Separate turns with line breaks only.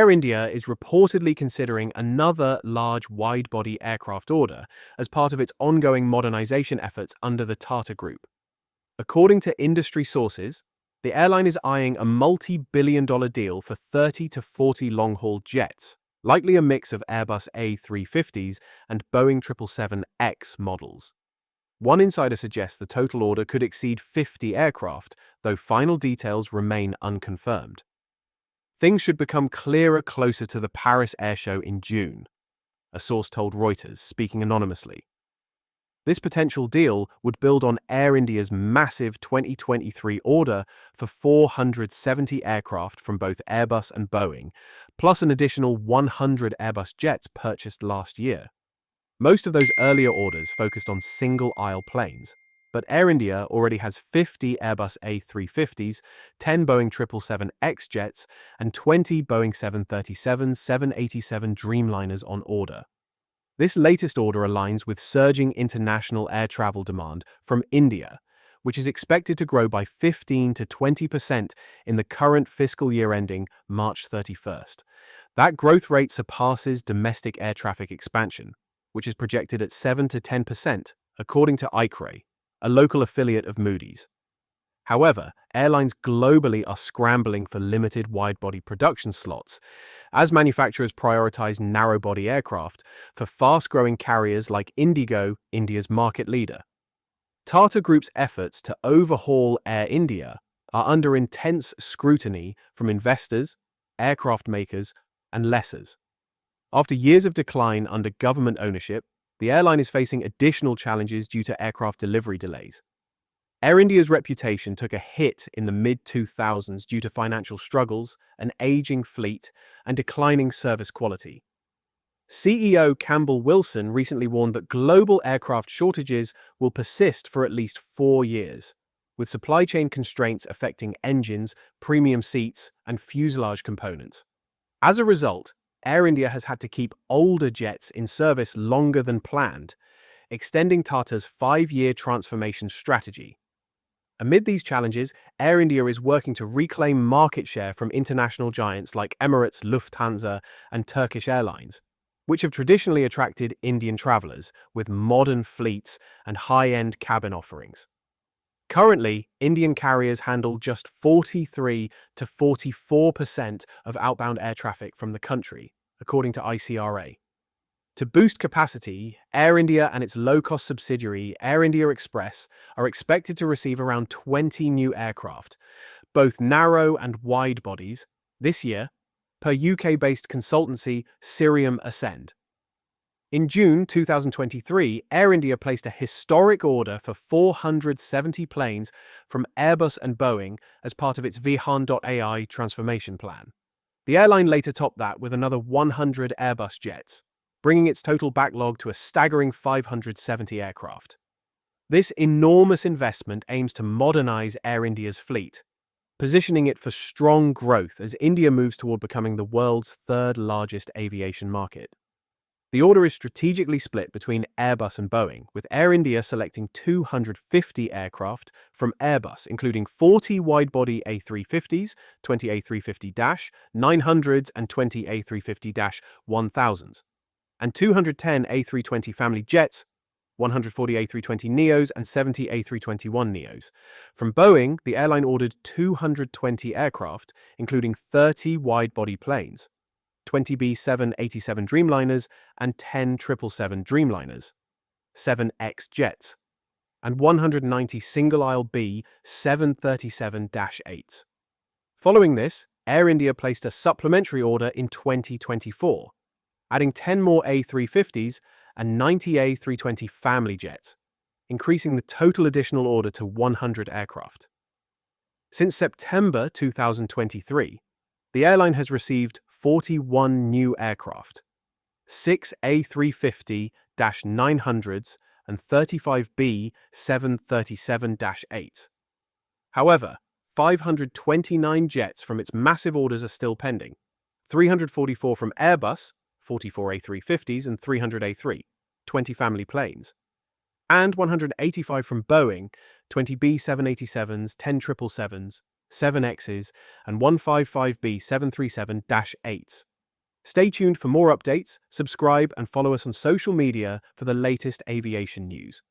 Air India is reportedly considering another large wide-body aircraft order as part of its ongoing modernization efforts under the Tata Group. According to industry sources, the airline is eyeing a multi-billion-dollar deal for 30 to 40 long-haul jets, likely a mix of Airbus A350s and Boeing 777X models. One insider suggests the total order could exceed 50 aircraft, though final details remain unconfirmed. Things should become clearer closer to the Paris Air Show in June, a source told Reuters, speaking anonymously. This potential deal would build on Air India's massive 2023 order for 470 aircraft from both Airbus and Boeing, plus an additional 100 Airbus jets purchased last year. Most of those earlier orders focused on single-aisle planes, but Air India already has 50 Airbus A350s, 10 Boeing 777X jets, and 20 Boeing 737, 787 Dreamliners on order. This latest order aligns with surging international air travel demand from India, which is expected to grow by 15 to 20% in the current fiscal year ending March 31st. That growth rate surpasses domestic air traffic expansion, which is projected at 7 to 10%, according to ICRE, a local affiliate of Moody's. However, airlines globally are scrambling for limited wide-body production slots, as manufacturers prioritize narrow-body aircraft for fast-growing carriers like Indigo, India's market leader. Tata Group's efforts to overhaul Air India are under intense scrutiny from investors, aircraft makers, and lessors. After years of decline under government ownership, the airline is facing additional challenges due to aircraft delivery delays. Air India's reputation took a hit in the mid-2000s due to financial struggles, an aging fleet, and declining service quality. CEO Campbell Wilson recently warned that global aircraft shortages will persist for at least 4 years, with supply chain constraints affecting engines, premium seats, and fuselage components. As a result, Air India has had to keep older jets in service longer than planned, extending Tata's 5-year transformation strategy. Amid these challenges, Air India is working to reclaim market share from international giants like Emirates, Lufthansa, and Turkish Airlines, which have traditionally attracted Indian travelers with modern fleets and high-end cabin offerings. Currently, Indian carriers handle just 43 to 44% of outbound air traffic from the country, according to ICRA. To boost capacity, Air India and its low-cost subsidiary, Air India Express, are expected to receive around 20 new aircraft, both narrow and wide bodies, this year, per UK-based consultancy Cirium Ascend. In June 2023, Air India placed a historic order for 470 planes from Airbus and Boeing as part of its Vihan.ai transformation plan. The airline later topped that with another 100 Airbus jets, bringing its total backlog to a staggering 570 aircraft. This enormous investment aims to modernize Air India's fleet, positioning it for strong growth as India moves toward becoming the world's third-largest aviation market. The order is strategically split between Airbus and Boeing, with Air India selecting 250 aircraft from Airbus, including 40 wide-body A350s, 20 A350-900s and 20 A350-1000s, and 210 A320 family jets, 140 A320neos and 70 A321neos. From Boeing, the airline ordered 220 aircraft, including 30 wide-body planes, 20 B787 Dreamliners and 10 777 Dreamliners, 7X jets, and 190 single-aisle B737-8s. Following this, Air India placed a supplementary order in 2024, adding 10 more A350s and 90 A320 family jets, increasing the total additional order to 100 aircraft. Since September 2023, the airline has received 41 new aircraft, 6 A350-900s and 35 B737-8s. However, 529 jets from its massive orders are still pending, 344 from Airbus, 44 A350s and 300 A3, 20 family planes, and 185 from Boeing, 20 B787s, 10 777s, 7Xs, and 155 B737-8s. Stay tuned for more updates, subscribe, and follow us on social media for the latest aviation news.